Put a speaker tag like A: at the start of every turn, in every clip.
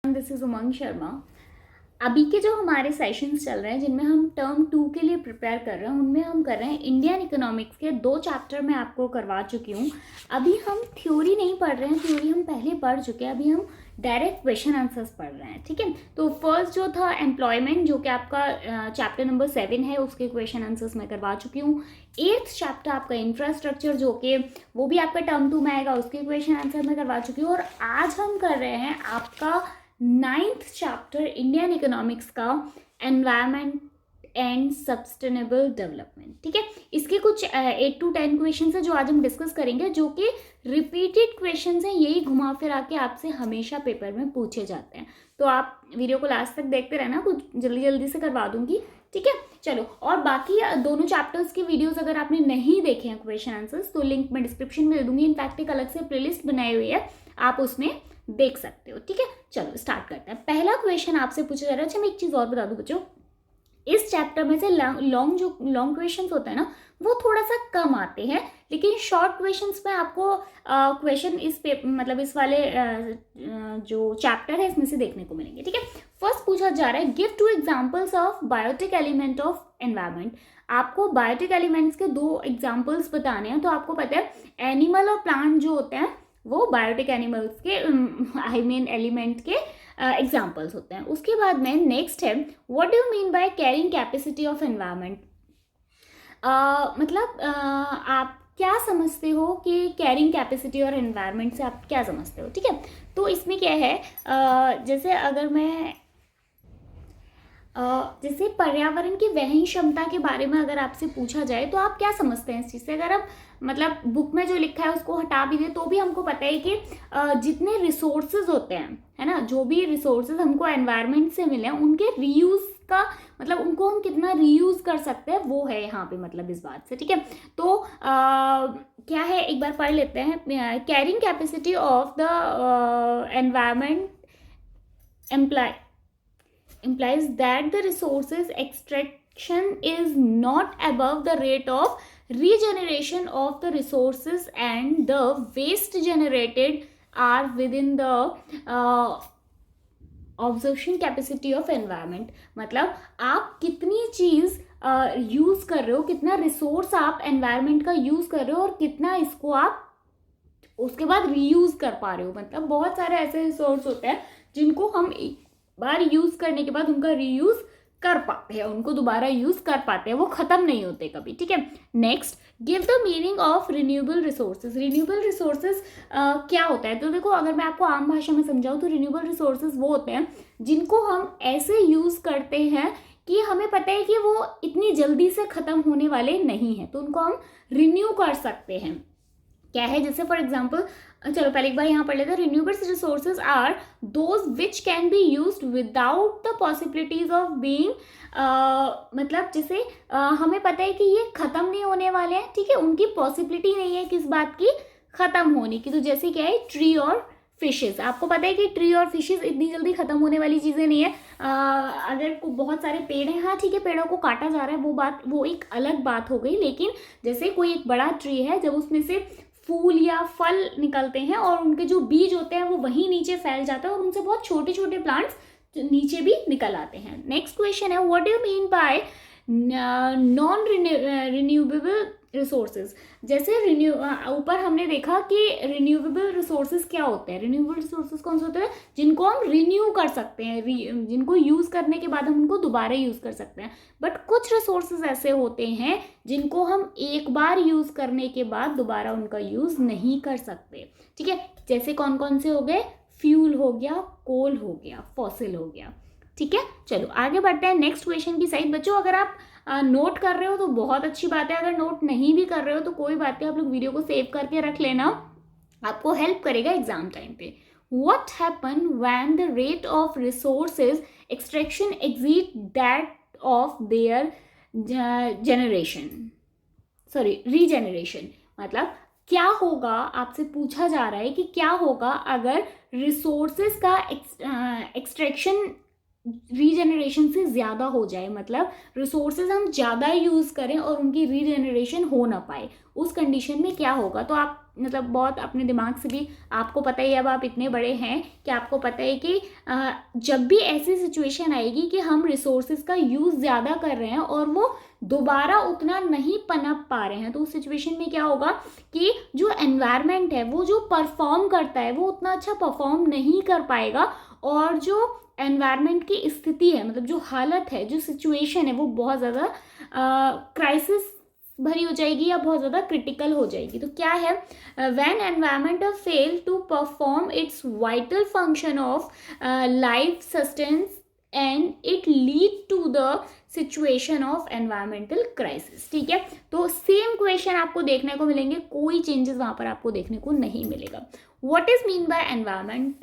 A: This is उमंग शर्मा। अभी के जो हमारे सेशंस चल रहे हैं जिनमें हम टर्म 2 के लिए प्रिपेयर कर रहे हैं, उनमें हम कर रहे हैं इंडियन इकोनॉमिक्स के 2 चैप्टर मैं आपको करवा चुकी हूँ। अभी हम थ्योरी नहीं पढ़ रहे हैं, थ्योरी हम पहले पढ़ चुके हैं। अभी हम डायरेक्ट क्वेश्चन आंसर्स पढ़ रहे हैं, ठीक है। तो फर्स्ट जो था एम्प्लॉयमेंट, जो कि आपका चैप्टर नंबर 7 है, उसके क्वेश्चन आंसर्स मैं करवा चुकी हूँ। 8th चैप्टर आपका इंफ्रास्ट्रक्चर, जो कि वो भी आपका टर्म 2 में आएगा, उसके क्वेश्चन आंसर मैं करवा चुकी हूँ। और आज हम कर रहे हैं आपका 9th चैप्टर इंडियन इकोनॉमिक्स का एनवायरमेंट एंड सस्टेनेबल डेवलपमेंट, ठीक है। इसके कुछ 8 to 10 क्वेश्चन है जो आज हम डिस्कस करेंगे, जो कि रिपीटेड क्वेश्चन हैं। यही घुमा फिरा के आपसे हमेशा पेपर में पूछे जाते हैं। तो आप वीडियो को लास्ट तक देखते रहना, कुछ जल्दी जल्दी से करवा दूंगी, ठीक है। चलो, और बाकी दोनों चैप्टर्स की वीडियोस अगर आपने नहीं देखे हैं क्वेश्चन आंसर्स, तो लिंक मैं डिस्क्रिप्शन में दे दूंगी। इनफैक्ट एक अलग से प्लेलिस्ट बनाई हुई है, आप उसमें देख सकते हो, ठीक है। चलो स्टार्ट करते हैं। पहला क्वेश्चन आपसे पूछा जा रहा है। अच्छा, मैं एक चीज और बता दूं बच्चों, इस चैप्टर में से लॉन्ग क्वेश्चंस होते हैं ना, वो थोड़ा सा कम आते हैं, लेकिन शॉर्ट क्वेश्चंस में आपको क्वेश्चन मतलब इस वाले जो चैप्टर है इसमें से देखने को मिलेंगे, ठीक है। फर्स्ट पूछा जा रहा है, give 2 examples of biotic element of environment. आपको बायोटिक एलिमेंट्स के 2 एग्जांपल्स बताने हैं। तो आपको पता है एनिमल और प्लांट जो होते हैं वो बायोटिक एनिमल्स के एलिमेंट के एग्जाम्पल्स होते हैं। उसके बाद में नेक्स्ट है, what do you mean by carrying capacity of environment. मतलब आप क्या समझते हो कि कैरिंग कैपेसिटी और एनवायरमेंट से आप क्या समझते हो, ठीक है। तो इसमें क्या है, जैसे अगर मैं जैसे पर्यावरण की वहन क्षमता के बारे में अगर आपसे पूछा जाए तो आप क्या समझते हैं इस चीज़ से। अगर आप मतलब बुक में जो लिखा है उसको हटा भी दे तो भी हमको पता है कि जितने रिसोर्सेज होते हैं, है ना, जो भी रिसोर्सेज हमको एनवायरनमेंट से मिले हैं, उनके रीयूज का मतलब उनको हम कितना रीयूज कर सकते हैं, वो है यहाँ पे मतलब इस बात से, ठीक है। तो क्या है, एक बार पढ़ लेते हैं। Carrying capacity of the environment implies that the resources extraction is not above the rate of regeneration of the resources, and the waste generated are within the observation capacity of environment. मतलब आप कितनी चीज use कर रहे हो, कितना resource आप environment का यूज कर रहे हो, और कितना इसको आप उसके बाद रीयूज कर पा रहे हो। मतलब बहुत सारे ऐसे रिसोर्स होते हैं जिनको हम बार यूज करने के बाद उनका रीयूज कर पाते हैं, उनको दोबारा यूज कर पाते हैं, वो खत्म नहीं होते कभी, ठीक है। Next, give the meaning of renewable resources. Renewable resources क्या होता है, तो देखो अगर मैं आपको आम भाषा में समझाऊं तो रिन्यूएबल रिसोर्सेज वो होते हैं जिनको हम ऐसे यूज करते हैं कि हमें पता है कि वो इतनी जल्दी से खत्म होने वाले नहीं है, तो उनको हम रिन्यू कर सकते हैं। क्या है, जैसे फॉर एग्जाम्पल, चलो पहले एक बार यहाँ पढ़ लेते हैं। Renewable resources are those which can be used without the possibilities of being, मतलब जैसे हमें पता है कि ये खत्म नहीं होने वाले हैं, ठीक है, उनकी पॉसिबिलिटी नहीं है किस बात की, खत्म होने की। तो जैसे क्या है, ट्री और फिशेस। आपको पता है कि ट्री और फिशेस इतनी जल्दी खत्म होने वाली चीजें नहीं है। अगर बहुत सारे पेड़ हैं, हाँ ठीक है, पेड़ों को काटा जा रहा है, वो एक अलग बात हो गई। लेकिन जैसे कोई एक बड़ा ट्री है, जब उसमें से फूल या फल निकलते हैं और उनके जो बीज होते हैं वो वहीं नीचे फैल जाता है, और उनसे बहुत छोटे छोटे प्लांट्स नीचे भी निकल आते हैं। नेक्स्ट क्वेश्चन है, what do you mean by non renewable resources. जैसे ऊपर हमने देखा कि रिन्यूएबल रिसोर्सेज क्या होते हैं। रिन्यूएबल रिसोर्सेज कौन से होते हैं, जिनको हम रिन्यू कर सकते हैं, जिनको यूज करने के बाद हम उनको दोबारा यूज कर सकते हैं। बट कुछ रिसोर्सेज ऐसे होते हैं जिनको हम एक बार यूज करने के बाद दोबारा उनका यूज नहीं कर सकते, ठीक है। जैसे कौन कौन से हो गए, फ्यूल हो गया, कोल हो गया, फॉसिल हो गया, ठीक है। चलो आगे बढ़ते हैं नेक्स्ट क्वेश्चन की साइड। बच्चों अगर आप नोट कर रहे हो तो बहुत अच्छी बात है, अगर नोट नहीं भी कर रहे हो तो कोई बात नहीं, आप लोग वीडियो को सेव करके रख लेना, आपको हेल्प करेगा एग्जाम टाइम पे। What happen when the rate of resources extraction exceed that of their regeneration. मतलब क्या होगा, आपसे पूछा जा रहा है कि क्या होगा अगर रिसोर्सेज का एक्सट्रैक्शन रीजनरेशन से ज़्यादा हो जाए, मतलब रिसोर्सेज हम ज़्यादा यूज़ करें और उनकी रीजनरेशन हो ना पाए, उस कंडीशन में क्या होगा। तो आप मतलब बहुत अपने दिमाग से भी, आपको पता ही है, अब आप इतने बड़े हैं कि आपको पता है कि जब भी ऐसी सिचुएशन आएगी कि हम रिसोर्सेज का यूज़ ज़्यादा कर रहे हैं और वो दोबारा उतना नहीं पनप पा रहे हैं, तो उस सिचुएशन में क्या होगा कि जो एनवायरनमेंट है वो जो परफॉर्म करता है वो उतना अच्छा परफॉर्म नहीं कर पाएगा, और जो एनवायरनमेंट की स्थिति है, मतलब जो हालत है, जो सिचुएशन है, वो बहुत ज़्यादा क्राइसिस भरी हो जाएगी या बहुत ज़्यादा क्रिटिकल हो जाएगी। तो क्या है, when environment fail to perform its vital function of life sustenance and it lead to the situation of environmental crisis. ठीक है, तो सेम क्वेश्चन आपको देखने को मिलेंगे, कोई चेंजेस वहाँ पर आपको देखने को नहीं मिलेगा। What is mean by environment,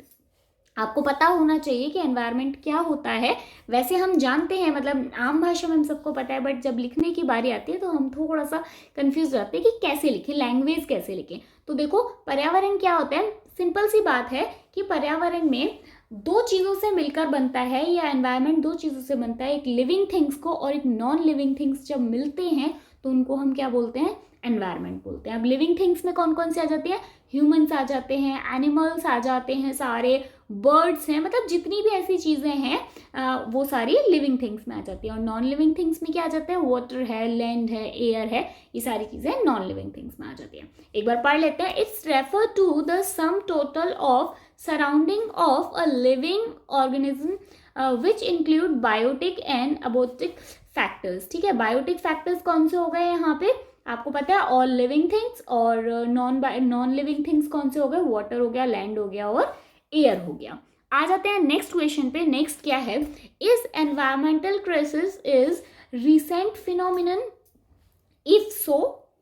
A: आपको पता होना चाहिए कि एनवायरनमेंट क्या होता है। वैसे हम जानते हैं, मतलब आम भाषा में हम सबको पता है, बट जब लिखने की बारी आती है तो हम थोड़ा सा कंफ्यूज रहते हैं कि कैसे लिखें, लैंग्वेज कैसे लिखें। तो देखो, पर्यावरण क्या होता है, सिंपल सी बात है कि पर्यावरण में दो चीज़ों से मिलकर बनता है, या एनवायरनमेंट दो चीज़ों से बनता है, एक लिविंग थिंग्स को और एक नॉन लिविंग थिंग्स जब मिलते हैं तो उनको हम क्या बोलते हैं, एनवायरनमेंट बोलते हैं। अब लिविंग थिंग्स में कौन कौन से आ जाती है, ह्यूमंस आ जाते हैं, एनिमल्स आ जाते हैं, सारे बर्ड्स हैं, मतलब जितनी भी ऐसी चीज़ें हैं वो सारी लिविंग थिंग्स में आ जाती है। और नॉन लिविंग थिंग्स में क्या आ जाता है, वाटर है, लैंड है, एयर है, ये सारी चीज़ें नॉन लिविंग थिंग्स में आ जाती हैं। एक बार पढ़ लेते हैं। It's refer to the sum total of surrounding of a living organism which include biotic and abiotic factors. ठीक है, बायोटिक फैक्टर्स कौन से हो गए यहाँ पे, आपको पता है, ऑल लिविंग थिंग्स, और नॉन लिविंग थिंग्स कौन से हो गए, वाटर हो गया, लैंड हो गया और एयर हो गया। आ जाते हैं नेक्स्ट क्वेश्चन पे। नेक्स्ट क्या है, is environmental crisis is recent phenomenon, if so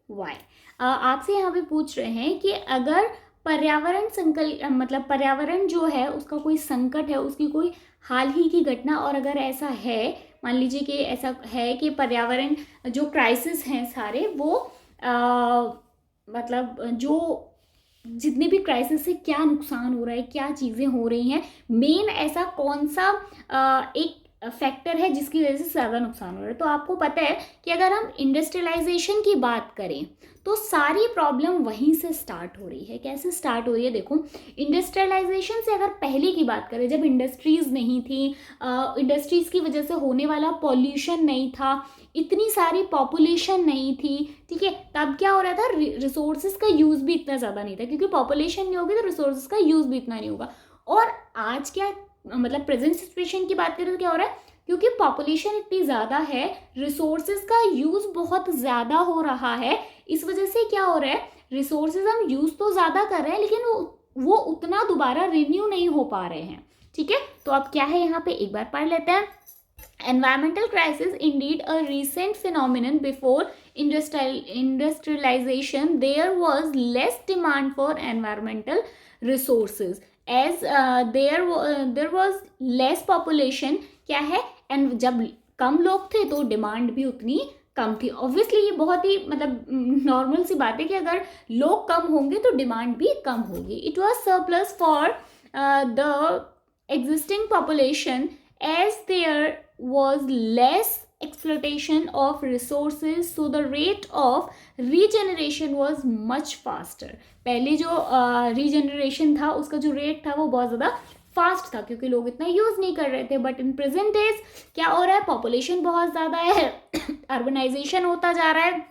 A: why. आपसे यहाँ पे पूछ रहे हैं कि अगर पर्यावरण मतलब पर्यावरण जो है उसका कोई संकट है, उसकी कोई हाल ही की घटना, और अगर ऐसा है, मान लीजिए कि ऐसा है कि पर्यावरण जो क्राइसिस हैं सारे वो मतलब जो जितने भी क्राइसिस से क्या नुकसान हो रहा है, क्या चीज़ें हो रही हैं, मेन ऐसा कौन सा एक फैक्टर है जिसकी वजह से ज़्यादा नुकसान हो रहा है। तो आपको पता है कि अगर हम इंडस्ट्रियलाइजेशन की बात करें तो सारी प्रॉब्लम वहीं से स्टार्ट हो रही है। कैसे स्टार्ट हो रही है, देखो, इंडस्ट्रियलाइजेशन से अगर पहले की बात करें, जब इंडस्ट्रीज़ नहीं थी, इंडस्ट्रीज़ की वजह से होने वाला पॉल्यूशन नहीं था, इतनी सारी पॉपुलेशन नहीं थी, ठीक है, तब क्या हो रहा था, रिसोर्सेज का यूज़ भी इतना ज़्यादा नहीं था, क्योंकि पॉपुलेशन नहीं होगी तो रिसोर्सेज का यूज़ भी इतना नहीं होगा। और आज क्या, मतलब प्रेजेंट सिचुएशन की बात करें तो क्या हो रहा है, क्योंकि पॉपुलेशन इतनी ज़्यादा है, रिसोर्सेज का यूज़ बहुत ज़्यादा हो रहा है, इस वजह से क्या हो रहा है, रिसोर्सेज हम यूज़ तो ज़्यादा कर रहे हैं लेकिन वो उतना दोबारा रिन्यू नहीं हो पा रहे हैं। ठीक है, तो अब क्या है यहाँ पे, एक बार पढ़ लेते हैं। Environmental crisis indeed a recent phenomenon. Before industrialization there was less demand for environmental resources as there was less population. क्या है, एंड जब कम लोग थे तो डिमांड भी उतनी कम थी। ऑब्वियसली ये बहुत ही मतलब नॉर्मल सी बात है कि अगर लोग कम होंगे तो डिमांड भी कम होगी। It was surplus for the existing population as there was less exploitation of resources, so the rate of regeneration was much faster. पहले जो regeneration था उसका जो रेट था वो बहुत ज़्यादा फास्ट था क्योंकि लोग इतना यूज़ नहीं कर रहे थे। बट इन प्रेजेंट डेज क्या हो रहा है, पॉपुलेशन बहुत ज़्यादा है, अर्बनाइजेशन होता जा रहा है।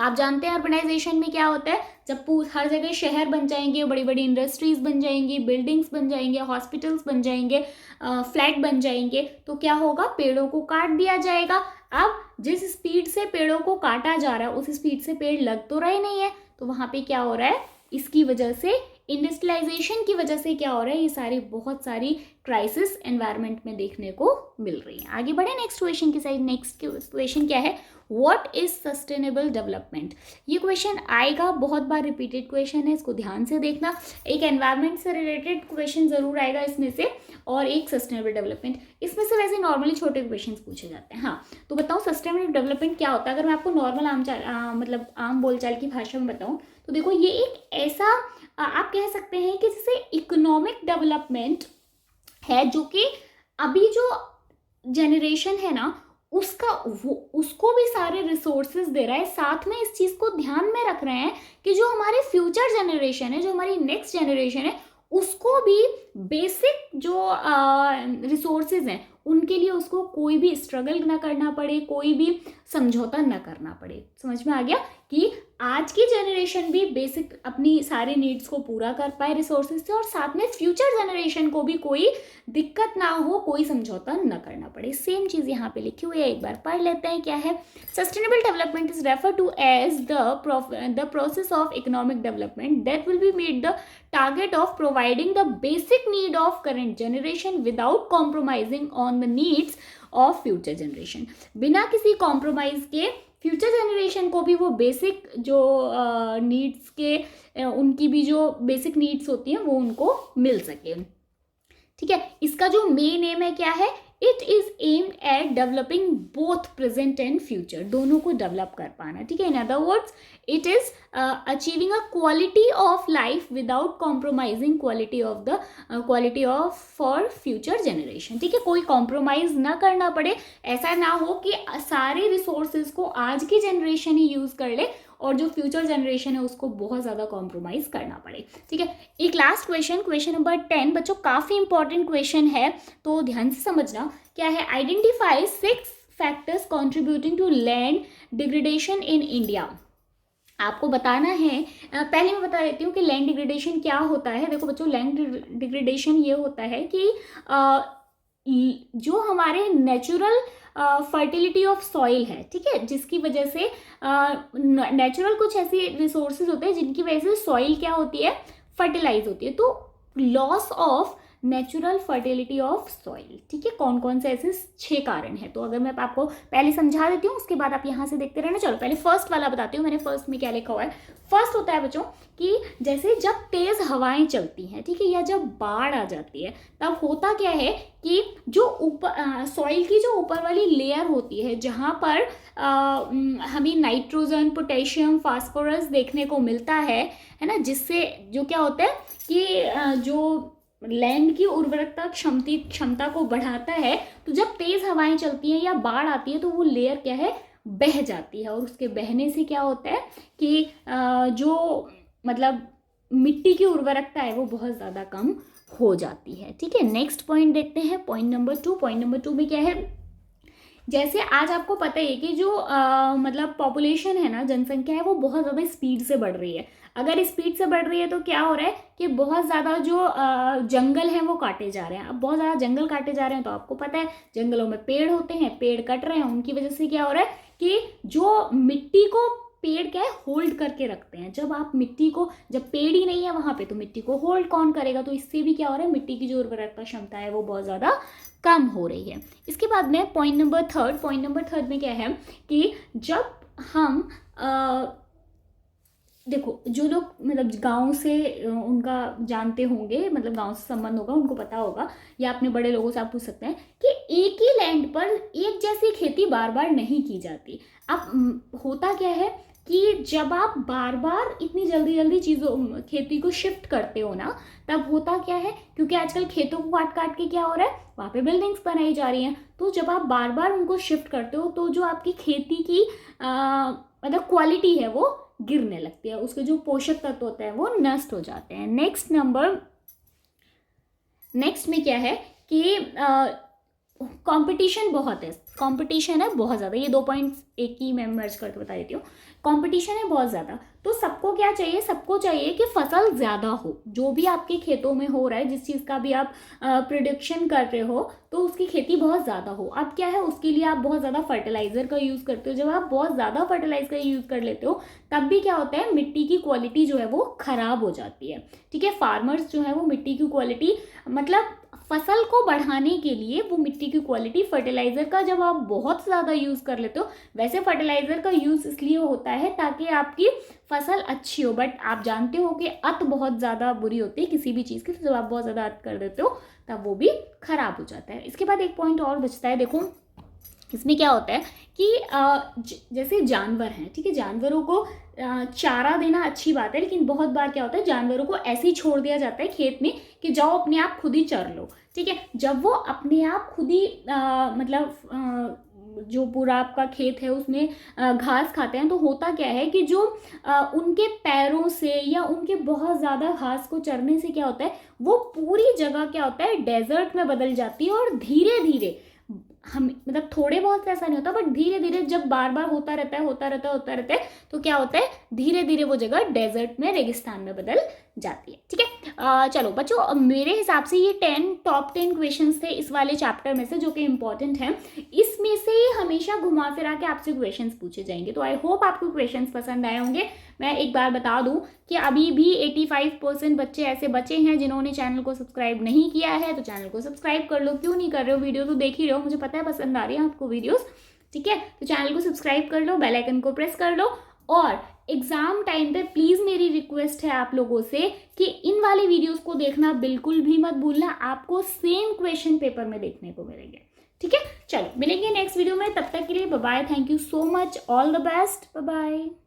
A: आप जानते हैं अर्बनाइजेशन में क्या होता है, जब हर जगह शहर बन जाएंगे, बड़ी बड़ी इंडस्ट्रीज बन जाएंगी, बिल्डिंग्स बन जाएंगे, हॉस्पिटल्स बन जाएंगे, फ्लैट बन जाएंगे, तो क्या होगा, पेड़ों को काट दिया जाएगा। अब जिस स्पीड से पेड़ों को काटा जा रहा है उस स्पीड से पेड़ लग तो रहे नहीं है, तो वहाँ पे क्या हो रहा है, इसकी वजह से, इंडस्ट्रियलाइजेशन की वजह से क्या हो रहा है, ये सारी बहुत सारी क्राइसिस एनवायरनमेंट में देखने को मिल रही है। आगे बढ़े नेक्स्ट क्वेश्चन की साइड। नेक्स्ट क्वेश्चन क्या है, व्हाट इज सस्टेनेबल डेवलपमेंट। ये क्वेश्चन आएगा, बहुत बार रिपीटेड क्वेश्चन है, इसको ध्यान से देखना। एक एनवायरनमेंट से रिलेटेड क्वेश्चन जरूर आएगा इसमें से, और एक सस्टेनेबल डेवलपमेंट। इसमें से वैसे नॉर्मली छोटे क्वेश्चन पूछे जाते हैं। हाँ, तो बताओ सस्टेनेबल डेवलपमेंट क्या होता है। अगर मैं आपको नॉर्मल मतलब आम बोलचाल की भाषा में बताऊँ तो देखो, ये एक ऐसा आप कह सकते हैं कि जैसे इकोनॉमिक डेवलपमेंट है जो कि अभी जो जनरेशन है ना, उसको भी सारे रिसोर्सेज दे रहा है, साथ में इस चीज़ को ध्यान में रख रहे हैं कि जो हमारे फ्यूचर जनरेशन है, जो हमारी नेक्स्ट जनरेशन है, उसको भी बेसिक जो रिसोर्सेज हैं उनके लिए उसको कोई भी स्ट्रगल ना करना पड़े, कोई भी समझौता ना करना पड़े। समझ में आ गया कि आज की जनरेशन भी बेसिक अपनी सारी नीड्स को पूरा कर पाए रिसोर्सेज से, और साथ में फ्यूचर जनरेशन को भी कोई दिक्कत ना हो, कोई समझौता न करना पड़े। सेम चीज़ यहाँ पे लिखी हुई है, एक बार पढ़ लेते हैं क्या है। Sustainable development is refer to as the process of economic development that will be made the target of providing the basic need of current generation without compromising on the needs of future generation. बिना किसी compromise के future generation को भी वो basic जो needs के उनकी भी जो बेसिक नीड्स होती हैं वो उनको मिल सके। ठीक है, इसका जो मेन एम है क्या है, it is aimed at developing both present and future, दोनों को डेवलप कर पाना। ठीक है, in other words it is achieving a quality of life without compromising quality of for future generation. ठीक है, कोई कॉम्प्रोमाइज ना करना पड़े, ऐसा ना हो कि सारे रिसोर्सेज को आज की जनरेशन ही यूज कर ले और जो फ्यूचर जनरेशन है उसको बहुत ज़्यादा कॉम्प्रोमाइज़ करना पड़े। ठीक है, एक लास्ट क्वेश्चन नंबर 10 बच्चों, काफ़ी इंपॉर्टेंट क्वेश्चन है तो ध्यान से समझना। क्या है, identify 6 factors contributing to land degradation in India. आपको बताना है, पहले मैं बता देती हूँ कि लैंड डिग्रेडेशन क्या होता है। देखो बच्चों, लैंड डिग्रेडेशन ये होता है कि जो हमारे नेचुरल फर्टिलिटी ऑफ सॉइल है, ठीक है, जिसकी वजह से नेचुरल कुछ ऐसे रिसोर्सेज होते हैं जिनकी वजह से सॉइल क्या होती है, फर्टिलाइज होती है। तो loss of natural fertility of soil. ठीक है, कौन कौन से ऐसे 6 कारण हैं, तो अगर मैं आपको पहले समझा देती हूँ उसके बाद आप यहाँ से देखते रहना। चलो पहले फर्स्ट वाला बताती हूँ, मैंने फर्स्ट में क्या लिखा हुआ है। फर्स्ट होता है बच्चों कि जैसे जब तेज हवाएं चलती हैं, ठीक है, या जब बाढ़ आ जाती है, तब होता क्या है कि जो ऊपर सॉइल की जो ऊपर वाली लेयर होती है, जहाँ पर हमें नाइट्रोजन, पोटेशियम, फास्फोरस देखने को मिलता है ना, जिससे जो क्या होता है कि जो लैंड की उर्वरकता क्षमता को बढ़ाता है। तो जब तेज हवाएं चलती हैं या बाढ़ आती है तो वो लेयर क्या है, बह जाती है, और उसके बहने से क्या होता है कि जो मतलब मिट्टी की उर्वरकता है वो बहुत ज़्यादा कम हो जाती है। ठीक है, नेक्स्ट पॉइंट देखते हैं, पॉइंट नंबर 2। पॉइंट नंबर 2 में क्या है, जैसे आज आपको पता है कि जो मतलब पॉपुलेशन है ना, जनसंख्या है, वो बहुत ज़्यादा स्पीड से बढ़ रही है। अगर स्पीड से बढ़ रही है तो क्या हो रहा है कि बहुत ज़्यादा जो जंगल हैं वो काटे जा रहे हैं। अब बहुत ज़्यादा जंगल काटे जा रहे हैं तो आपको पता है जंगलों में पेड़ होते हैं, पेड़ कट रहे हैं, उनकी वजह से क्या हो रहा है कि जो मिट्टी को पेड़ क्या है, होल्ड करके रखते हैं। जब आप मिट्टी को, जब पेड़ ही नहीं है वहाँ पे, तो मिट्टी को होल्ड कौन करेगा, तो इससे भी क्या हो रहा है, मिट्टी की जो उर्वरकता क्षमता है वो बहुत ज़्यादा कम हो रही है। इसके बाद में पॉइंट नंबर थर्ड में क्या है कि जब हम देखो, जो लोग मतलब गांव से उनका जानते होंगे, मतलब गांव से संबंध होगा, उनको पता होगा, या अपने बड़े लोगों से आप पूछ सकते हैं कि एक ही लैंड पर एक जैसी खेती बार बार नहीं की जाती। अब होता क्या है कि जब आप बार बार इतनी जल्दी जल्दी चीज़ों खेती को शिफ्ट करते हो ना, तब होता क्या है, क्योंकि आजकल खेतों को काट काट के क्या हो रहा है, वहाँ पे बिल्डिंग्स बनाई जा रही हैं। तो जब आप बार बार उनको शिफ्ट करते हो तो जो आपकी खेती की मतलब क्वालिटी है वो गिरने लगती है, उसके जो पोषक तत्व होते हैं वो नष्ट हो जाते हैं। नेक्स्ट में क्या है कि कंपटीशन बहुत है, कंपटीशन है बहुत ज़्यादा। ये 2 पॉइंट्स एक ही मैं मर्ज करके बता देती हूँ। कंपटीशन है बहुत ज़्यादा, तो सबको क्या चाहिए, सबको चाहिए कि फसल ज़्यादा हो। जो भी आपके खेतों में हो रहा है, जिस चीज़ का भी आप प्रोडक्शन कर रहे हो, तो उसकी खेती बहुत ज़्यादा हो। अब क्या है, उसके लिए आप बहुत ज़्यादा फर्टिलाइज़र का यूज़ करते हो। जब आप बहुत ज़्यादा फर्टिलाइजर का यूज़ कर लेते हो तब भी क्या होता है, मिट्टी की क्वालिटी जो है वो ख़राब हो जाती है। ठीक है, फार्मर्स जो है वो मिट्टी की क्वालिटी, मतलब फसल को बढ़ाने के लिए वो मिट्टी की क्वालिटी, फर्टिलाइज़र का जब आप बहुत ज़्यादा यूज़ कर लेते हो, वैसे फर्टिलाइज़र का यूज़ इसलिए होता है ताकि आपकी फसल अच्छी हो, बट आप जानते हो कि अत बहुत ज़्यादा बुरी होती है किसी भी चीज़ की। तो जब आप बहुत ज़्यादा अत कर देते हो तब वो भी खराब हो जाता है। इसके बाद एक पॉइंट और बचता है, देखो इसमें क्या होता है कि जैसे जानवर हैं, ठीक है, जानवरों को चारा देना अच्छी बात है, लेकिन बहुत बार क्या होता है जानवरों को ऐसे ही छोड़ दिया जाता है खेत में कि जाओ अपने आप खुद ही चर लो, ठीक है। जब वो अपने आप खुद ही मतलब जो पूरा आपका खेत है उसमें घास खाते हैं, तो होता क्या है कि जो उनके पैरों से या उनके बहुत ज़्यादा घास को चरने से क्या होता है, वो पूरी जगह क्या होता है डेजर्ट में बदल जाती है। और धीरे धीरे हम मतलब थोड़े बहुत ऐसा नहीं होता, बट धीरे धीरे जब बार बार होता रहता है होता रहता है तो क्या होता है धीरे धीरे वो जगह डेजर्ट में रेगिस्तान में बदल जाती है, ठीक है। चलो बच्चों, मेरे हिसाब से ये टॉप 10 क्वेश्चंस थे इस वाले चैप्टर में से जो कि इंपॉर्टेंट हैं। इसमें से हमेशा घुमा फिरा के आपसे क्वेश्चंस पूछे जाएंगे, तो आई होप आपको क्वेश्चंस पसंद आए होंगे। मैं एक बार बता दूं कि अभी भी 85% बच्चे ऐसे बचे हैं जिन्होंने चैनल को सब्सक्राइब नहीं किया है, तो चैनल को सब्सक्राइब कर लो। क्यों नहीं कर रहे हो? वीडियो तो देख ही रहे हो, मुझे पता है पसंद आ रही है आपको वीडियोस, ठीक है। तो चैनल को सब्सक्राइब कर लो, बेल आइकन को प्रेस कर लो। और एग्जाम टाइम पे प्लीज़ मेरी रिक्वेस्ट है आप लोगों से कि इन वाली वीडियोस को देखना बिल्कुल भी मत भूलना, आपको सेम क्वेश्चन पेपर में देखने को मिलेंगे, ठीक है। चलो मिलेंगे नेक्स्ट वीडियो में, तब तक के लिए bye bye, thank you so much, all the best, bye bye.